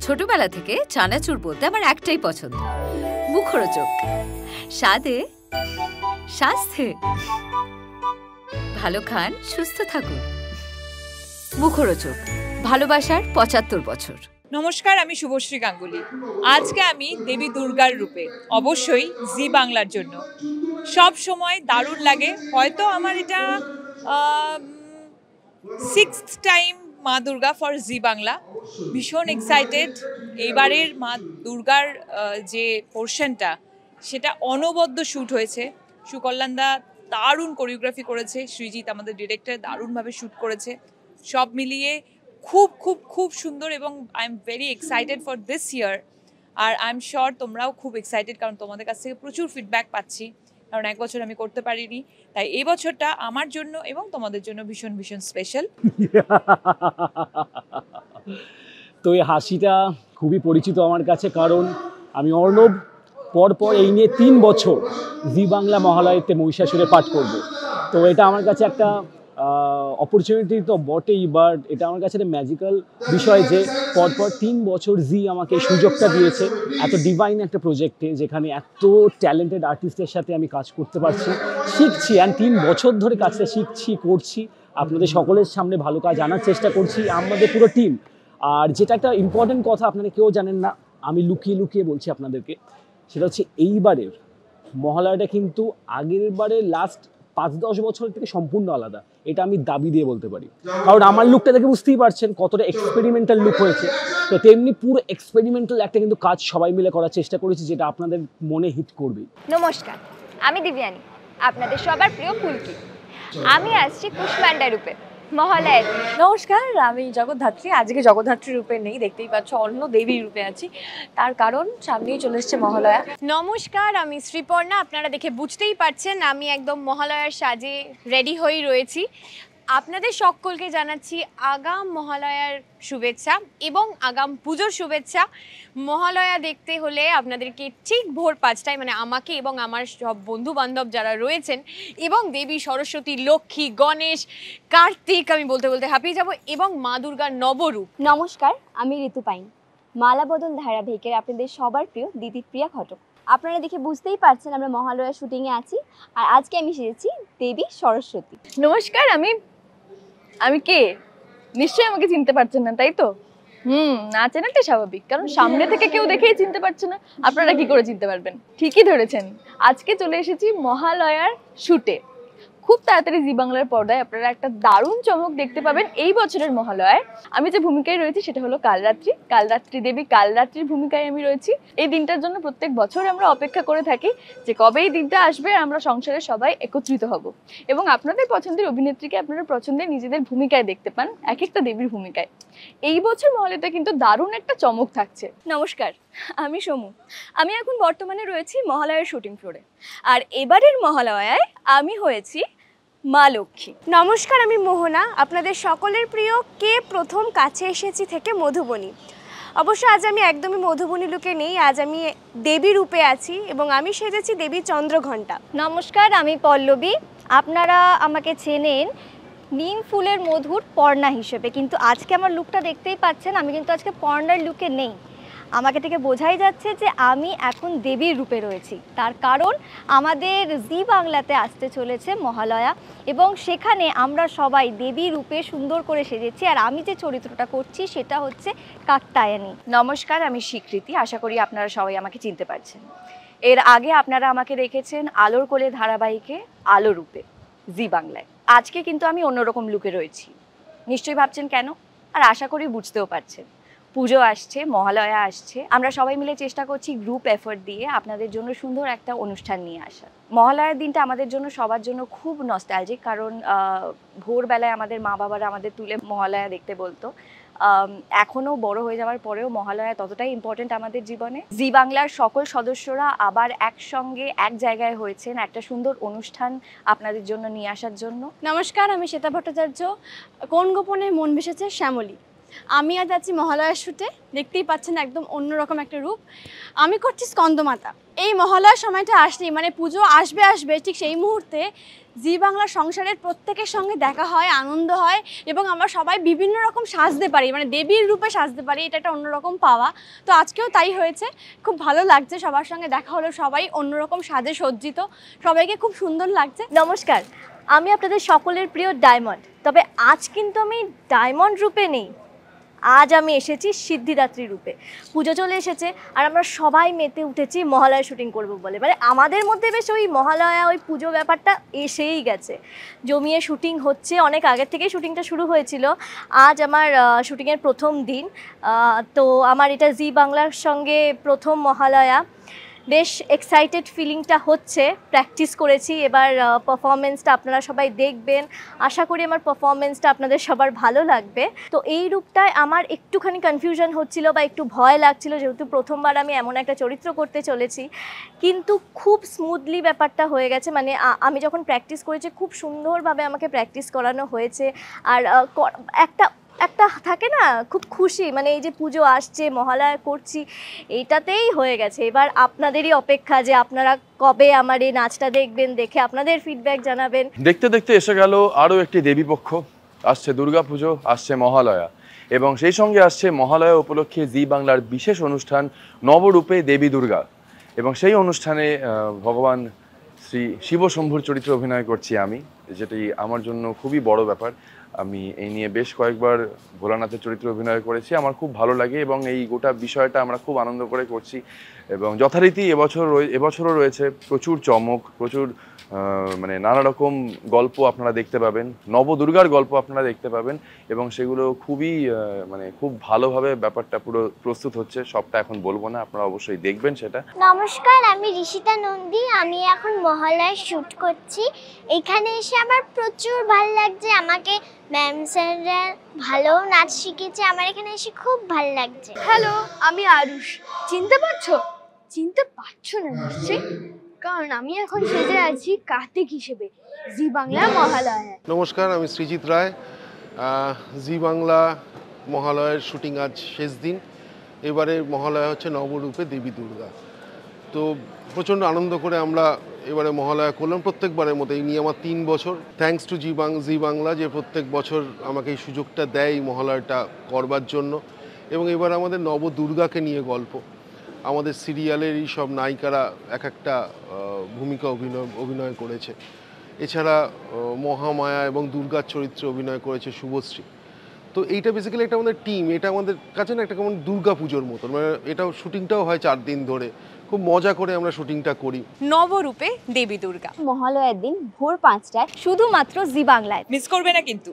ছোটবেলা থেকে চানাচুর বলতে আমার একটাই পছন্দ, মুখরোচক। স্বাদে, স্বাস্থ্যে। ভালো খান, সুস্থ থাকুন। মুখরোচক, ভালোবাসার ৭৫ বছর। নমস্কার, আমি শুভশ্রী গাঙ্গুলি। আজকে আমি দেবী দুর্গার রূপে, অবশ্যই জি বাংলার জন্য। সব সময় দারুণ লাগে। হয়তো আমার এটা 6th টাইম মা দুর্গা ফর জি বাংলা। ভীষণ এক্সাইটেড। এইবারের মা দুর্গার যে পোর্শনটা, সেটা অনবদ্য শ্যুট হয়েছে। সুকল্যাণদা দারুণ কোরিওগ্রাফি করেছে, সৃজিত আমাদের ডিরেক্টর দারুণভাবে শ্যুট করেছে। সব মিলিয়ে খুব খুব খুব সুন্দর এবং I am very excited for this year. আর আই এম শিওর তোমরাও খুব এক্সাইটেড, কারণ তোমাদের কাছ থেকে প্রচুর ফিডব্যাক পাচ্ছি, কারণ এক বছর আমি করতে পারিনি। তাই এই বছরটা আমার জন্য এবং তোমাদের জন্য ভীষণ ভীষণ স্পেশাল। তো এই হাসিটা খুবই পরিচিত আমার কাছে, কারণ আমি অর্ণব পরপর এই নিয়ে ৩ বছর জি বাংলা মহালয়াতে মহিষাসুরের পাঠ করব। তো এটা আমার কাছে একটা অপরচুনিটি তো বটেই, বাট এটা আমার কাছে একটা ম্যাজিক্যাল বিষয় যে পরপর ৩ বছর জি আমাকে এই সুযোগটা দিয়েছে এত ডিভাইন একটা প্রজেক্টে, যেখানে এত ট্যালেন্টেড আর্টিস্টের সাথে আমি কাজ করতে পারছি, শিখছি। অ্যান্ড 3 বছর ধরে কাজটা শিখছি, করছি, আপনাদের সকলের সামনে ভালো কাজ আনার চেষ্টা করছি, আমাদের পুরো টিম। আর যেটা একটা ইম্পর্টেন্ট কথা আপনারা কেউ জানেন না, আমি লুকিয়ে লুকিয়ে বলছি আপনাদেরকে, সেটা হচ্ছে এইবারের মহালয়াটা কিন্তু আগের বারের লাস্ট ৫-১০ বছর থেকে সম্পূর্ণ আলাদা। এটা আমি দাবি দিয়ে বলতে পারি, কারণ আমার লুকটা দেখে বুঝতেই পারছেন কতটা এক্সপেরিমেন্টাল লুক হয়েছে। তো তেমনি পুরো এক্সপেরিমেন্টাল একটা কিন্তু কাজ সবাই মিলে করার চেষ্টা করেছি, যেটা আপনাদের মনে হিট করবে। নমস্কার, আমি দিব্যানী, আপনাদের সবার প্রিয় ফুলকি। আমি আসছি কুষ্মান্ডা রূপে মহালয়ার। নমস্কার, আমি জগদ্ধাত্রী। আজকে জগদ্ধাত্রী রূপে নেই, দেখতেই পাচ্ছ অন্য দেবীর রূপে আছি, তার কারণ সামনেই চলে এসছে মহালয়া। নমস্কার, আমি শ্রীপর্ণা। আপনারা দেখে বুঝতেই পারছেন আমি একদম মহালয়ার সাজে রেডি হয়েই রয়েছি। আপনাদের সকলকে জানাচ্ছি আগাম মহালয়ার শুভেচ্ছা এবং আগাম পুজোর শুভেচ্ছা। মহালয়া দেখতে হলে আপনাদেরকে ঠিক ভোর ৫টায়, মানে আমাকে এবং আমার সব বন্ধু বান্ধব যারা রয়েছেন, এবং দেবী সরস্বতী, লক্ষ্মী, গণেশ, কার্তিক, আমি বলতে বলতে হাঁপিয়ে যাব, এবং মা দুর্গার নবরূপ। নমস্কার, আমি ঋতু পাইন, মালাবদল ধারাবাহিকের আপনাদের সবার প্রিয় দিদিপ্রিয়া ঘটক। আপনারা দেখে বুঝতেই পারছেন আমরা মহালয়ার শুটিংয়ে আছি, আর আজকে আমি সেজেছি দেবী সরস্বতী। নমস্কার, আমি কে? নিশ্চয়ই আমাকে চিনতে পারছেন না, তাই তো? না চেনাটাই স্বাভাবিক, কারণ সামনে থেকে কেউ দেখেই চিনতে পারছে না, আপনারা কি করে চিনতে পারবেন? ঠিকই ধরেছেন, আজকে চলে এসেছি মহালয়ার শুটে। খুব তাড়াতাড়ি জি বাংলার পর্দায় আপনারা একটা দারুণ চমক দেখতে পাবেন এই বছরের মহালয়ায়। আমি যে ভূমিকায় রয়েছি সেটা হলো কালরাত্রি দেবী, কালরাত্রির ভূমিকায় আমি রয়েছি। এই দিনটার জন্য প্রত্যেক বছর আমরা অপেক্ষা করে থাকি যে কবে এই দিনটা আসবে, আমরা সংসারের সবাই একত্রিত হব এবং আপনাদের পছন্দের অভিনেত্রীকে আপনারা পছন্দের নিজেদের ভূমিকায় দেখতে পান, এক একটা দেবীর ভূমিকায়। এই বছর মহালয়াতে কিন্তু দারুণ একটা চমক থাকছে। নমস্কার, আমি সমু। আমি এখন বর্তমানে রয়েছি মহালয়ার শুটিং ফ্লোরে, আর এবারের মহালয়ায় আমি হয়েছি মা লক্ষ্মী। নমস্কার, আমি মোহনা, আপনাদের সকলের প্রিয় কে প্রথম কাছে এসেছি থেকে মধুবনী। অবশ্য আজ আমি একদমই মধুবনী লুকে নেই, আজ আমি দেবী রূপে আছি এবং আমি সেজেছি দেবী চন্দ্রঘণ্টা। নমস্কার, আমি পল্লবী। আপনারা আমাকে চেনেন নিম ফুলের মধুর পর্ণা হিসেবে, কিন্তু আজকে আমার লুকটা দেখতেই পাচ্ছেন, আমি কিন্তু আজকে পর্ণার লুকে নেই। আমাকে থেকে বোঝাই যাচ্ছে যে আমি এখন দেবীর রূপে রয়েছি। তার কারণ আমাদের জি বাংলাতে আসতে চলেছে মহালয়া এবং সেখানে আমরা সবাই দেবী রূপে সুন্দর করে সেজেছি, আর আমি যে চরিত্রটা করছি সেটা হচ্ছে কাত্যায়নী। নমস্কার, আমি স্বীকৃতি। আশা করি আপনারা সবাই আমাকে চিনতে পারছেন। এর আগে আপনারা আমাকে দেখেছেন আলোর কোলে ধারাবাহিকে আলো রূপে জি বাংলায়। আজকে কিন্তু আমি অন্যরকম লুকে রয়েছি। নিশ্চয়ই ভাবছেন কেন, আর আশা করি বুঝতেও পারছেন। পুজো আসছে, মহালয়া আসছে, আমরা সবাই মিলে চেষ্টা করছি গ্রুপ এফোর্ট দিয়ে আপনাদের জন্য সুন্দর একটা অনুষ্ঠান নিয়ে আসার। মহালয়ার দিনটা আমাদের জন্য সবার জন্য খুব নস্টালজিক, কারণ ভোরবেলায় আমাদের মা বাবারা আমাদের তুলে মহালয়া দেখতে বলতো। এখনও বড় হয়ে যাওয়ার পরেও মহালয়া ততটাই ইম্পর্টেন্ট আমাদের জীবনে। জি বাংলার সকল সদস্যরা আবার একসঙ্গে এক জায়গায় হয়েছেন একটা সুন্দর অনুষ্ঠান আপনাদের জন্য নিয়ে আসার জন্য। নমস্কার, আমি শ্বেতা ভট্টাচার্য, কোন গোপনে মন ভেসেছে শ্যামলী। আমি আজ আছি মহালয়ার শুটে, দেখতেই পাচ্ছেন একদম অন্যরকম একটা রূপ। আমি করছি স্কন্দমাতা। এই মহালয়ার সময়টা আসলেই, মানে পুজো আসবে ঠিক সেই মুহূর্তে জি বাংলা সংসারের প্রত্যেকের সঙ্গে দেখা হয়, আনন্দ হয় এবং আমরা সবাই বিভিন্ন রকম সাজতে পারি, মানে দেবীর রূপে সাজতে পারি, এটা একটা অন্যরকম পাওয়া। তো আজকেও তাই হয়েছে, খুব ভালো লাগছে, সবার সঙ্গে দেখা হলো, সবাই অন্যরকম সাজে সজ্জিত, সবাইকে খুব সুন্দর লাগছে। নমস্কার, আমি আপনাদের সকলের প্রিয় ডায়মন্ড। তবে আজ কিন্তু আমি ডায়মন্ড রূপে নেই, আজ আমি এসেছি সিদ্ধিদাত্রী রূপে। পুজো চলে এসেছে আর আমরা সবাই মেতে উঠেছি মহালয়া শুটিং করব বলে। মানে আমাদের মধ্যে বেশ ওই মহালয়া, ওই পুজো ব্যাপারটা এসেই গেছে, জমিয়ে শুটিং হচ্ছে, অনেক আগের থেকেই শুটিংটা শুরু হয়েছিল। আজ আমার শুটিংয়ের প্রথম দিন, তো আমার এটা জি বাংলার সঙ্গে প্রথম মহালয়া। বেশ এক্সাইটেড ফিলিংটা হচ্ছে, প্র্যাকটিস করেছি, এবার পারফরমেন্সটা আপনারা সবাই দেখবেন, আশা করি আমার পারফরমেন্সটা আপনাদের সবার ভালো লাগবে। তো এই রূপটায় আমার একটুখানি কনফিউশন হচ্ছিল বা একটু ভয় লাগছিল, যেহেতু প্রথমবার আমি এমন একটা চরিত্র করতে চলেছি, কিন্তু খুব স্মুথলি ব্যাপারটা হয়ে গেছে। মানে আমি যখন প্র্যাকটিস করেছি খুব সুন্দরভাবে আমাকে প্র্যাকটিস করানো হয়েছে। আর একটা থাকে না খুব খুশি, মানে এই যে পুজো আসছে, মহালয়া করছি, এইটাতেই হয়ে গেছে। এবার আপনাদেরই অপেক্ষা যে আপনারা কবে আমার এই নাচটা দেখবেন, দেখে আপনাদের ফিডব্যাক জানাবেন। দেখতে দেখতে এসে গেল আরও একটি দেবীপক্ষ, আসছে দুর্গাপুজো, আসছে মহালয়া, এবং সেই সঙ্গে আসছে মহালয়া উপলক্ষে জি বাংলার বিশেষ অনুষ্ঠান নবরূপে দেবী দুর্গা। এবং সেই অনুষ্ঠানে ভগবান শ্রী শিবশম্ভুর চরিত্রে অভিনয় করছি আমি, যেটি আমার জন্য খুবই বড় ব্যাপার। আমি এই নিয়ে বেশ কয়েকবার ভোলানাথের চরিত্রে অভিনয় করেছি, আমার খুব ভালো লাগে এবং এই গোটা বিষয়টা আমরা খুব আনন্দ করে করছি। এবং যথারীতি এবছরও রয়েছে প্রচুর চমক, প্রচুর মানে নানা রকম গল্প আপনারা দেখতে পাবেন, নবদুর্গার গল্প আপনারা দেখতে পাবেন, এবং সেগুলো খুবই মানে খুব ভালোভাবে ব্যাপারটা পুরো প্রস্তুত হচ্ছে। সবটা এখন বলবো না, আপনারা অবশ্যই দেখবেন সেটা। নমস্কার, আমি ঋষিতা নন্দী, আমি এখন মহালয়ার শ্যুট করছি। এখানে এসে আমার প্রচুর ভালো লাগছে, আমাকে ম্যাম স্যাররা ভালো নাচ শিখিয়েছে, আমার এখানে এসে খুব ভালো লাগছে। হ্যালো, আমি আরুষ। চিনতে পারছো? চিনতে পারছো না নিশ্চয়ই, কারণ আমি এখন সেজে আছি কার্তিক হিসেবে জি বাংলা মহালয়া। নমস্কার, আমি সৃজিত রায়। জি বাংলা মহালয়ার শুটিং আজ শেষ দিন। এবারে মহালয়া হচ্ছে নবরূপে দেবী দুর্গা। তো প্রচণ্ড আনন্দ করে আমরা এবারে মহালয়া করলাম প্রত্যেকবারের মতো। এই নিয়ে আমার 3 বছর। থ্যাঙ্কস টু জি বাংলা যে প্রত্যেক বছর আমাকে এই সুযোগটা দেয় এই মহালয়াটা করবার জন্য। এবং এবার আমাদের নবদুর্গাকে নিয়ে গল্প, আমাদের সিরিয়ালেরই সব নায়িকারা এক একটা ভূমিকা অভিনয় করেছে। এছাড়া মহামায়া এবং দুর্গার চরিত্রে অভিনয় করেছে শুভশ্রী। তো এইটা বেসিক্যালি একটা আমাদের টিম, এটা আমাদের কাছে না একটা কেমন দুর্গা পুজোর মতন। মানে এটাও শুটিংটাও হয় 4 দিন ধরে, খুব মজা করে আমরা শুটিংটা করি। নবরূপে দেবী দুর্গা মহালয়ার দিন ভোর 5টায় শুধুমাত্র জি বাংলায়। মিস করবে না কিন্তু।